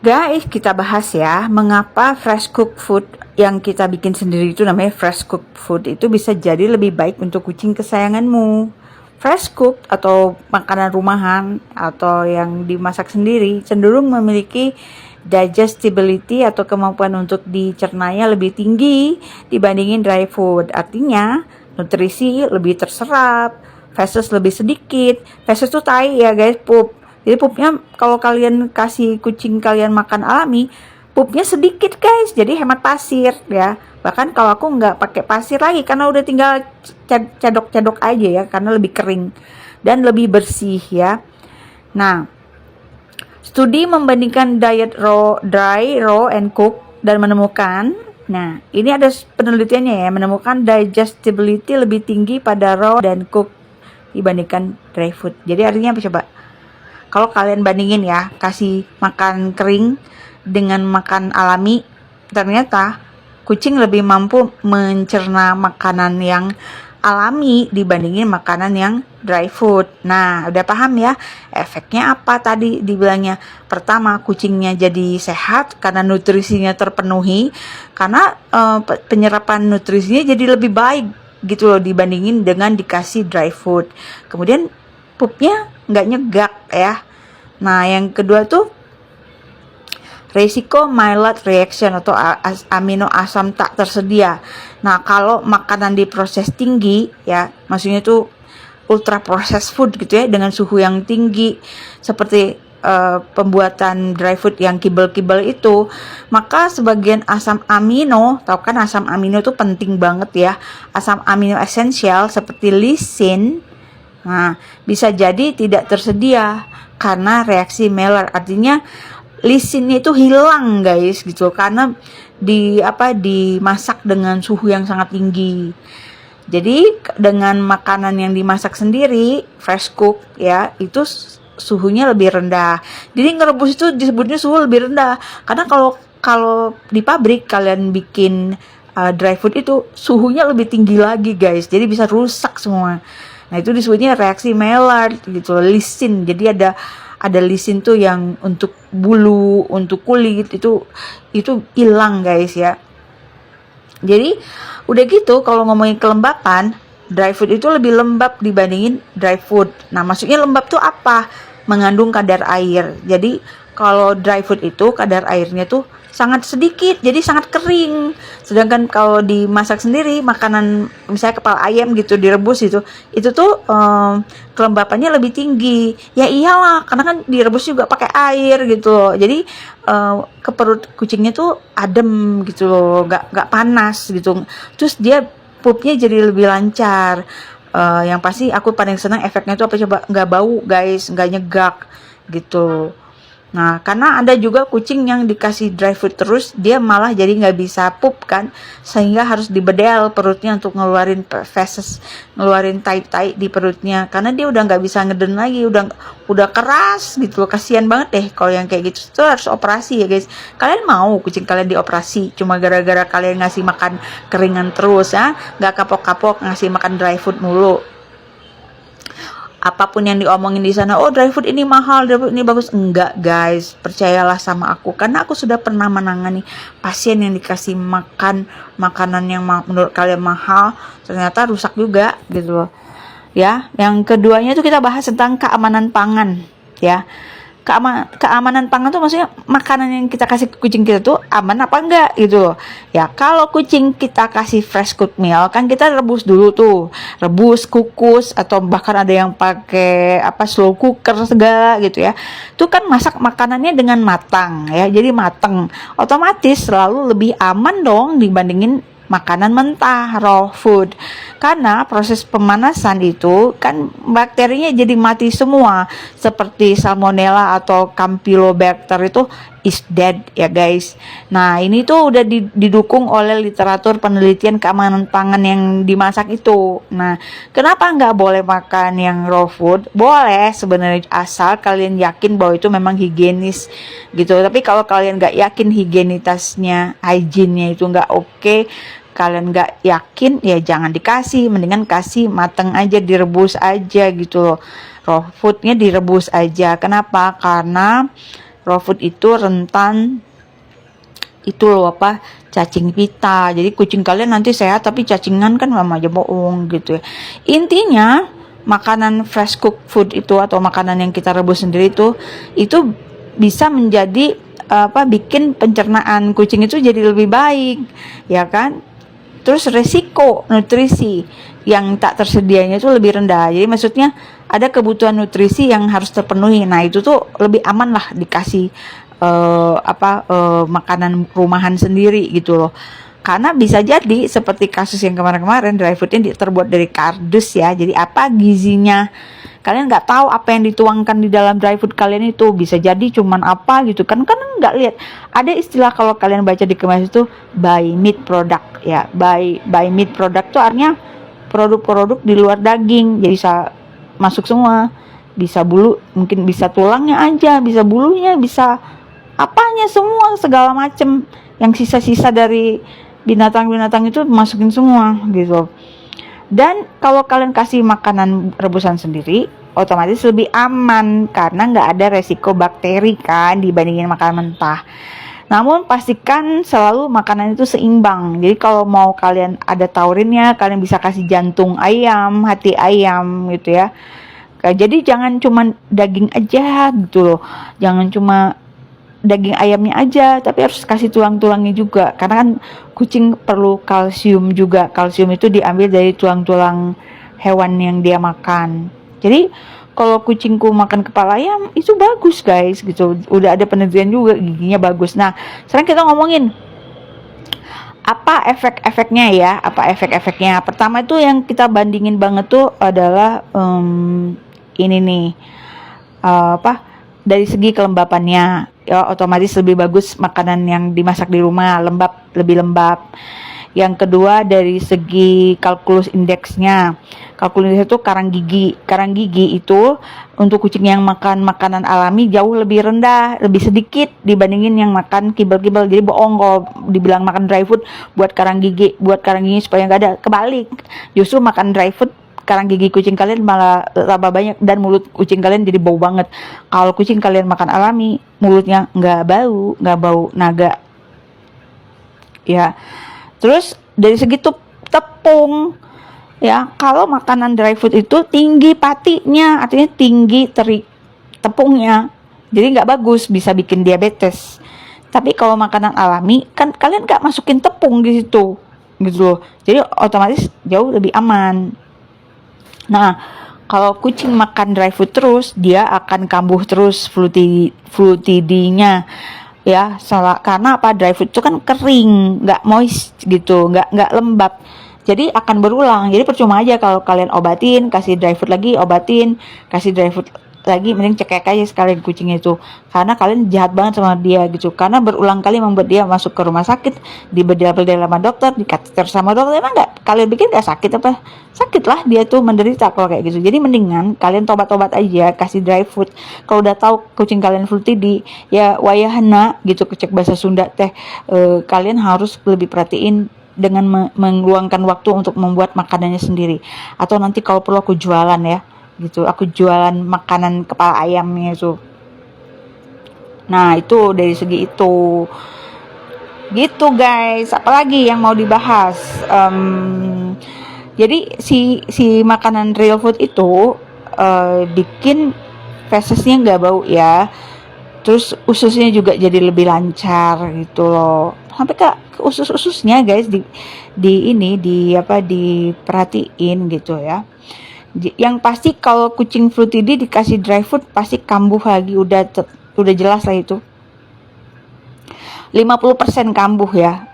Guys, kita bahas ya, mengapa fresh cook food yang kita bikin sendiri itu namanya fresh cook food itu bisa jadi lebih baik untuk kucing kesayanganmu. Fresh cook atau makanan rumahan atau yang dimasak sendiri cenderung memiliki digestibility atau kemampuan untuk dicernanya lebih tinggi dibandingin dry food. Artinya, nutrisi lebih terserap, feses lebih sedikit. Feses itu tai ya guys, pup. Jadi pupnya kalau kalian kasih kucing kalian makan alami, pupnya sedikit guys, jadi hemat pasir ya. Bahkan kalau aku nggak pakai pasir lagi karena udah tinggal cadok-cadok aja ya, karena lebih kering dan lebih bersih ya. Nah, studi membandingkan diet raw, dry, raw, and cook dan menemukan, nah ini ada penelitiannya ya, menemukan digestibility lebih tinggi pada raw dan cook dibandingkan dry food. Jadi artinya apa coba? Kalau kalian bandingin ya, kasih makan kering dengan makan alami, ternyata kucing lebih mampu mencerna makanan yang alami dibandingin makanan yang dry food. Nah, udah paham ya efeknya apa tadi dibilangnya? Pertama, kucingnya jadi sehat karena nutrisinya terpenuhi, karena penyerapan nutrisinya jadi lebih baik gitu loh dibandingin dengan dikasih dry food. Kemudian pupnya nggak nyegak ya. Nah, yang kedua tuh resiko mild reaction atau amino asam tak tersedia. Nah, kalau makanan diproses tinggi ya, maksudnya tuh ultra processed food gitu ya, dengan suhu yang tinggi seperti pembuatan dry food yang kibel-kibel itu, maka sebagian asam amino, tahu kan asam amino tuh penting banget ya, asam amino esensial seperti lisin, nah bisa jadi tidak tersedia karena reaksi Maillard. Artinya lisinnya itu hilang guys gitu, karena dimasak dengan suhu yang sangat tinggi. Jadi dengan makanan yang dimasak sendiri fresh cook ya, itu suhunya lebih rendah. Jadi ngerebus itu disebutnya suhu lebih rendah, karena kalau di pabrik kalian bikin dry food itu suhunya lebih tinggi lagi guys, jadi bisa rusak semua. Nah, itu disebutnya reaksi Maillard gitu, lisin. Jadi ada lisin tuh yang untuk bulu, untuk kulit, itu hilang guys ya. Jadi udah gitu, kalau ngomongin kelembapan, dry food itu lebih lembab dibandingin dry food. Nah, maksudnya lembab tuh apa? Mengandung kadar air. Jadi kalau dry food itu kadar airnya tuh sangat sedikit, jadi sangat kering. Sedangkan kalau dimasak sendiri, makanan misalnya kepala ayam gitu direbus itu tuh kelembapannya lebih tinggi. Ya iyalah, karena kan direbus juga pakai air gitu loh. Jadi ke perut kucingnya tuh adem gitu loh, nggak panas gitu. Terus dia pupnya jadi lebih lancar. Yang pasti aku paling senang efeknya tuh apa coba? Nggak bau guys, nggak nyegak gitu. Nah, karena ada juga kucing yang dikasih dry food terus, dia malah jadi nggak bisa pup kan, sehingga harus dibedel perutnya untuk ngeluarin feses, ngeluarin tai-tai di perutnya, karena dia udah nggak bisa ngeden lagi, udah keras gitu loh. Kasian banget deh kalau yang kayak gitu, itu harus operasi ya guys. Kalian mau kucing kalian dioperasi cuma gara-gara kalian ngasih makan keringan terus ya, nggak kapok-kapok ngasih makan dry food mulu? Apapun yang diomongin di sana, oh dry food ini mahal, dry food ini bagus, enggak guys, percayalah sama aku, karena aku sudah pernah menangani pasien yang dikasih makan makanan yang menurut kalian mahal, ternyata rusak juga gitu loh ya. Yang keduanya itu kita bahas tentang keamanan pangan ya. Keamanan pangan tuh maksudnya makanan yang kita kasih ke kucing kita tuh aman apa enggak gitu loh. Ya kalau kucing kita kasih fresh cooked meal kan kita rebus dulu tuh. Rebus, kukus, atau bahkan ada yang pakai slow cooker segala gitu ya. Itu kan masak makanannya dengan matang ya. Jadi matang. Otomatis selalu lebih aman dong dibandingin makanan mentah, raw food. Karena proses pemanasan itu kan bakterinya jadi mati semua, seperti salmonella atau campylobacter itu is dead ya guys. Nah, ini tuh udah didukung oleh literatur penelitian keamanan pangan yang dimasak itu. Nah, kenapa nggak boleh makan yang raw food? Boleh sebenarnya, asal kalian yakin bahwa itu memang higienis gitu. Tapi kalau kalian nggak yakin higienitasnya, hygiene-nya itu nggak oke, kalian nggak yakin, ya jangan dikasih. Mendingan kasih mateng aja, direbus aja gitu loh. Raw foodnya direbus aja. Kenapa? Karena Raw food itu rentan itu loh apa, cacing pita. Jadi kucing kalian nanti sehat tapi cacingan kan sama aja bohong gitu ya. Intinya makanan fresh cook food itu atau makanan yang kita rebus sendiri itu bisa menjadi bikin pencernaan kucing itu jadi lebih baik, ya kan? Terus resiko nutrisi yang tak tersedianya itu lebih rendah. Jadi maksudnya ada kebutuhan nutrisi yang harus terpenuhi. Nah, itu tuh lebih aman lah dikasih makanan rumahan sendiri gitu loh. Karena bisa jadi seperti kasus yang kemarin-kemarin dry foodnya terbuat dari kardus ya. Jadi apa gizinya? Kalian nggak tahu apa yang dituangkan di dalam dry food kalian itu. Bisa jadi cuman apa gitu kan nggak lihat. Ada istilah kalau kalian baca di kemas itu by meat product ya. By meat product tuh artinya produk-produk di luar daging. Jadi bisa masuk semua. Bisa bulu, mungkin bisa tulangnya aja, bisa bulunya, bisa apanya semua segala macem yang sisa-sisa dari binatang-binatang itu masukin semua gitu. Dan kalau kalian kasih makanan rebusan sendiri otomatis lebih aman karena nggak ada resiko bakteri kan dibandingin makanan mentah. Namun pastikan selalu makanan itu seimbang. Jadi kalau mau kalian ada taurinnya, kalian bisa kasih jantung ayam, hati ayam gitu ya. Jadi jangan cuma daging aja gitu loh. Jangan cuma daging ayamnya aja, tapi harus kasih tulang-tulangnya juga. Karena kan kucing perlu kalsium juga. Kalsium itu diambil dari tulang-tulang hewan yang dia makan. Jadi kalau kucingku makan kepala ayam itu bagus guys gitu. Udah ada penelitian juga giginya bagus. Nah, sekarang kita ngomongin apa efek-efeknya ya? Apa efek-efeknya? Pertama itu yang kita bandingin banget tuh adalah ini nih dari segi kelembapannya ya, otomatis lebih bagus makanan yang dimasak di rumah, lebih lembab. Yang kedua dari segi kalkulus indeksnya. Kalkulus indeks itu karang gigi itu untuk kucing yang makan makanan alami jauh lebih rendah, lebih sedikit dibandingin yang makan kibel-kibel. Jadi bohong kalau dibilang makan dry food buat karang gigi supaya nggak ada. Kebalik, justru makan dry food karang gigi kucing kalian malah tambah banyak dan mulut kucing kalian jadi bau banget. Kalau kucing kalian makan alami, mulutnya nggak bau naga. Ya. Terus dari segi tepung, ya kalau makanan dry food itu tinggi patinya, artinya tinggi tepungnya, jadi nggak bagus, bisa bikin diabetes. Tapi kalau makanan alami kan kalian nggak masukin tepung di situ, gitu loh. Jadi otomatis jauh lebih aman. Nah, kalau kucing makan dry food terus, dia akan kambuh terus FLUTD-nya. Ya, karena apa? Dry food itu kan kering, nggak moist gitu, nggak lembab. Jadi akan berulang. Jadi percuma aja kalau kalian obatin, kasih dry food lagi, obatin, kasih dry food lagi, mending cekek aja sekalian kucingnya itu. Karena kalian jahat banget sama dia gitu. Karena berulang kali membuat dia masuk ke rumah sakit, dibedel-bedel sama dokter, dikateter sama dokter. Emang nggak kalian bikin nggak sakit apa? Sakit lah dia tuh menderita kalau kayak gitu. Jadi mendingan kalian tobat-tobat aja, kasih dry food. Kalau udah tahu kucing kalian FLUTD, ya wayahna gitu, kecek bahasa Sunda teh. Kalian harus lebih perhatiin dengan meluangkan waktu untuk membuat makanannya sendiri. Atau nanti kalau perlu aku jualan ya. Gitu, aku jualan makanan kepala ayamnya itu. Nah, itu dari segi itu. Gitu guys, apalagi yang mau dibahas? Jadi si makanan real food itu bikin fesesnya nggak bau ya. Terus ususnya juga jadi lebih lancar gitu loh. Sampai ke usus-ususnya guys diperhatiin gitu ya. Yang pasti kalau kucing FLUTD dikasih dry food pasti kambuh lagi, udah jelas lah itu. 50% kambuh ya.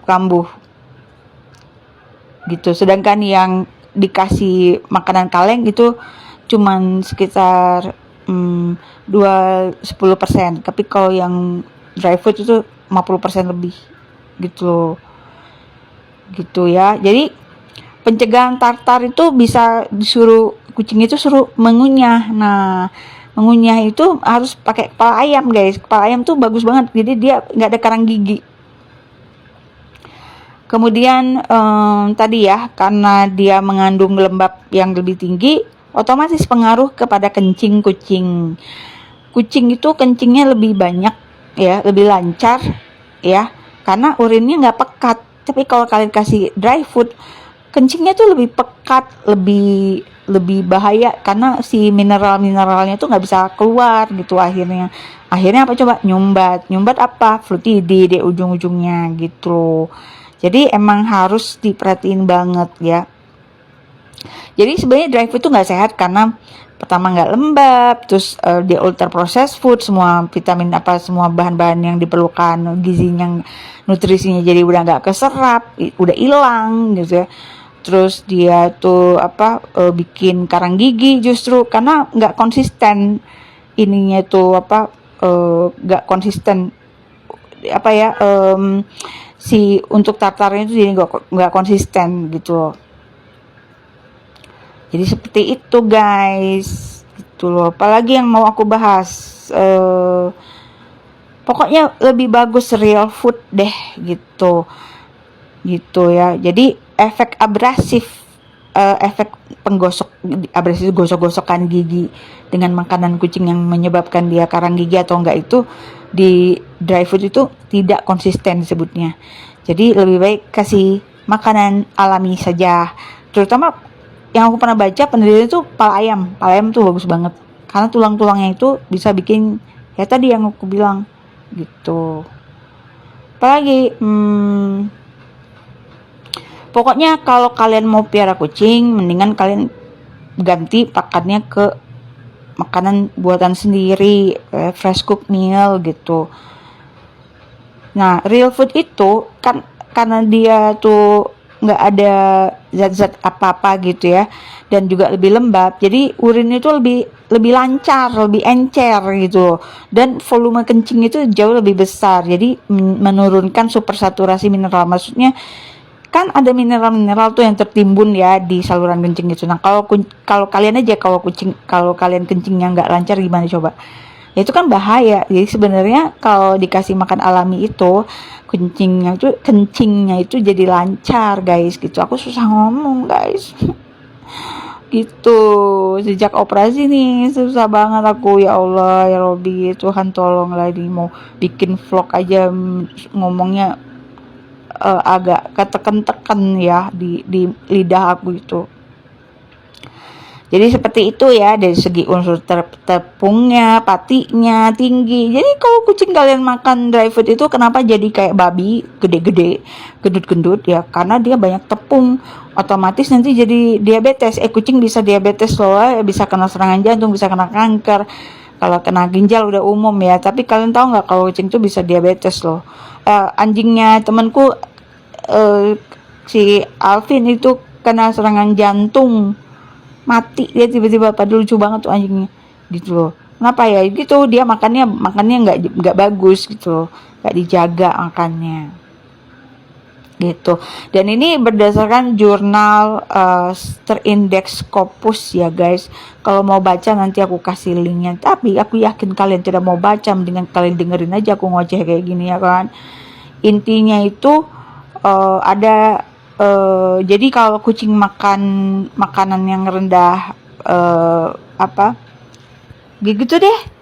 Kambuh. Gitu. Sedangkan yang dikasih makanan kaleng itu cuman sekitar 10%. Tapi kalau yang dry food itu 50% lebih. Gitu ya. Jadi pencegahan tartar itu bisa disuruh kucing itu suruh mengunyah. Nah, mengunyah itu harus pakai kepala ayam guys. Kepala ayam tuh bagus banget. Jadi dia nggak ada karang gigi. Kemudian tadi ya, karena dia mengandung lembab yang lebih tinggi, otomatis pengaruh kepada kencing kucing. kucing itu kencingnya lebih banyak ya, lebih lancar ya, karena urinnya nggak pekat. Tapi kalau kalian kasih dry food, kencingnya tuh lebih pekat, lebih lebih bahaya karena si mineral-mineralnya tuh nggak bisa keluar gitu. Akhirnya apa coba, nyumbat apa, flutidi di ujung-ujungnya gitu. Jadi emang harus diperhatiin banget ya. Jadi sebenarnya dry food itu nggak sehat karena pertama nggak lembab, terus dia ultra processed food, semua vitamin apa, semua bahan-bahan yang diperlukan, gizinya, nutrisinya jadi udah nggak keserap, udah hilang gitu ya. Terus dia tuh apa, bikin karang gigi justru karena nggak konsisten ininya tuh apa, nggak konsisten apa ya, si untuk tartarnya itu jadi nggak konsisten gitu loh. Jadi seperti itu guys, gitu loh. Apalagi yang mau aku bahas, pokoknya lebih bagus real food deh gitu, gitu ya. Jadi efek abrasif, efek penggosok abrasif, gosok-gosokan gigi dengan makanan kucing yang menyebabkan dia karang gigi atau enggak, itu di dry food itu tidak konsisten disebutnya. Jadi lebih baik kasih makanan alami saja. Terutama yang aku pernah baca penelitian itu pala ayam tuh bagus banget karena tulang-tulangnya itu bisa bikin ya tadi yang aku bilang gitu. Apalagi pokoknya kalau kalian mau piara kucing, mendingan kalian ganti pakannya ke makanan buatan sendiri, fresh cook meal gitu. Nah, real food itu kan karena dia tuh nggak ada zat-zat apa-apa gitu ya, dan juga lebih lembab, jadi urin itu lebih lebih lancar, lebih encer gitu, dan volume kencing itu jauh lebih besar, jadi menurunkan supersaturasi mineral. Maksudnya kan ada mineral-mineral tuh yang tertimbun ya di saluran kencing itu. Nah kalau kalian aja, kalau kalian kencingnya nggak lancar gimana coba? Ya itu kan bahaya. Jadi sebenarnya kalau dikasih makan alami itu kencingnya itu jadi lancar guys gitu. Aku susah ngomong guys. Gitu, sejak operasi nih susah banget aku, ya Allah ya Robi, Tuhan tolonglah, ini mau bikin vlog aja ngomongnya agak keteken-teken ya di lidah aku itu. Jadi seperti itu ya, dari segi unsur tepungnya, patinya tinggi. Jadi kalau kucing kalian makan dry food itu kenapa jadi kayak babi, gede-gede, gendut-gendut ya? Karena dia banyak tepung, otomatis nanti jadi diabetes. Kucing bisa diabetes loh, bisa kena serangan jantung, bisa kena kanker. Kalau kena ginjal udah umum ya. Tapi kalian tahu nggak kalau kucing tuh bisa diabetes loh. Anjingnya temanku, si Alvin itu kena serangan jantung, mati dia tiba-tiba. Padahal lucu banget tuh anjingnya gitu loh. Kenapa ya gitu, dia makannya nggak bagus gitu loh, nggak dijaga makannya gitu. Dan ini berdasarkan jurnal terindeks Scopus ya guys. Kalau mau baca nanti aku kasih linknya, tapi aku yakin kalian tidak mau baca, mendingan kalian dengerin aja aku ngoceh kayak gini ya kan. Intinya itu ada jadi kalau kucing makan makanan yang rendah apa gitu deh.